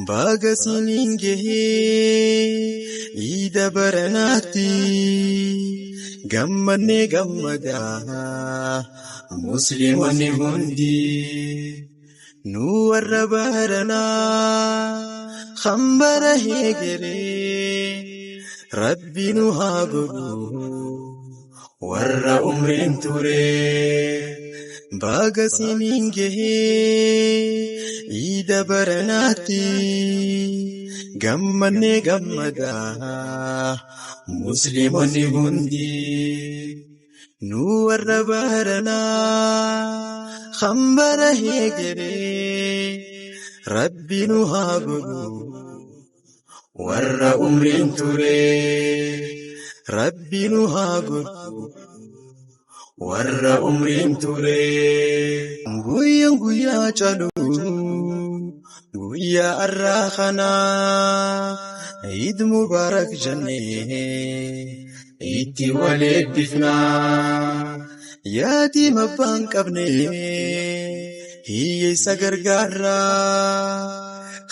baga siniin gahee iida baranaatti gammannee gammadaa musliimonni hundi nu warra baranaa khambara heegeree rabbi nu haa godhu warra umriin turee baga siniin gahee iida baranaatti gammannee gammadaa musliimonni hundi nu warra baranaa khambara heegeree rabbi nu haa godhu warra umriin turee rabbi nu haa godhu warra umriin turee guyyaan guyyaa calu guyyaa arraa kanaa Eid Mubarak jannee itti wal eebbifnaa yaatiin abbaan qabne hiyyeessa gargaarraa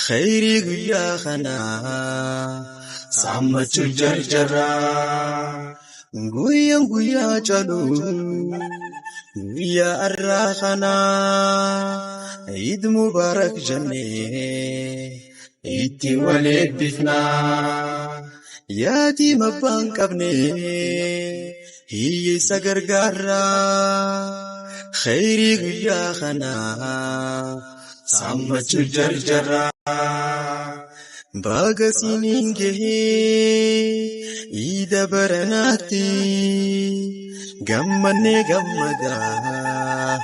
khayrii guyyaa kanaa saammachuu jarjarraa guyyaan guyyaa calu guyyaa arraa kanaa Eid Mubarak jannee itti wal eebbifnaa yaatiin abbaan qabne hiyyeessa gargaarraa khayrii guyyaa kanaa saammachuu jarjarraa baga siniin gahee iida baranaatti gammannee gammadaa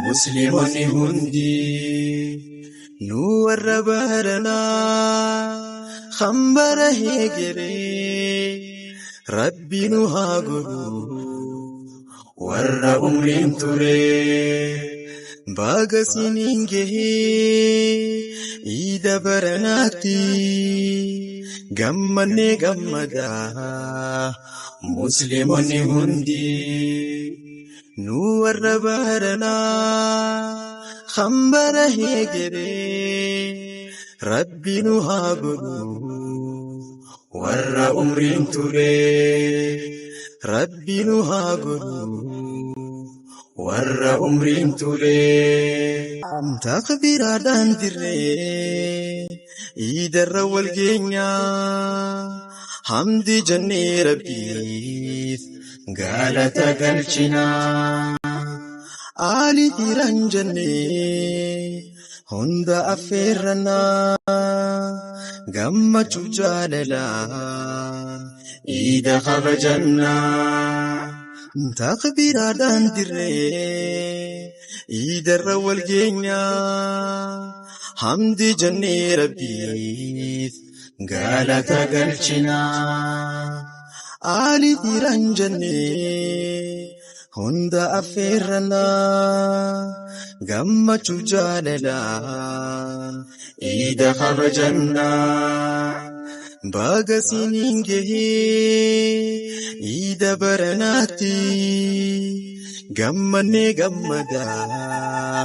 musliimonni hundi nu warra baranaa khambara heegeree rabbi nu haa godhu warra umriin turee baga siniin gahee iida baranaatti gammannee gammadaa musliimonni hundi nu warra baranaa khambara heegeree rabbi nu haa godhu warra umriin turee rabbi nu haa godhu warra umriin turee takbiraadhaan dirree iidarra wal geenyaa hamdi jannee rabbiif galata galchinaa Ali firan jannee hunda affeerranaa gammachuu jaalalaan iida kabajannaa takbiraadhaan dirree iidarra wal geenyaa hamdi jannee rabbiif galata galchinaa Ali firan jannee hunda affeerranaa gammachuu jaalalaan iida kabajannaa baga siniin gahee iida baranaatti gammannee gammadaa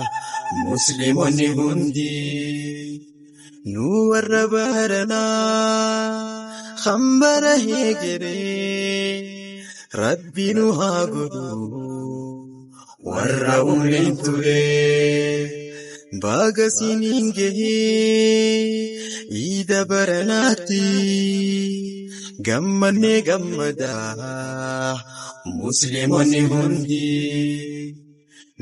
musliimonni hundi nu warra baranaa khambara heegeree rabbi nu haa godhu warra umriin turee baga siniin gahee iida baranaatti gammannee gammadaa musliimonni hundi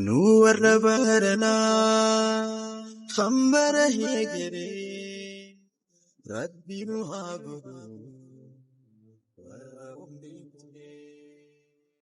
nu warra baranaa khambara heegeree rabbi nu haa godhu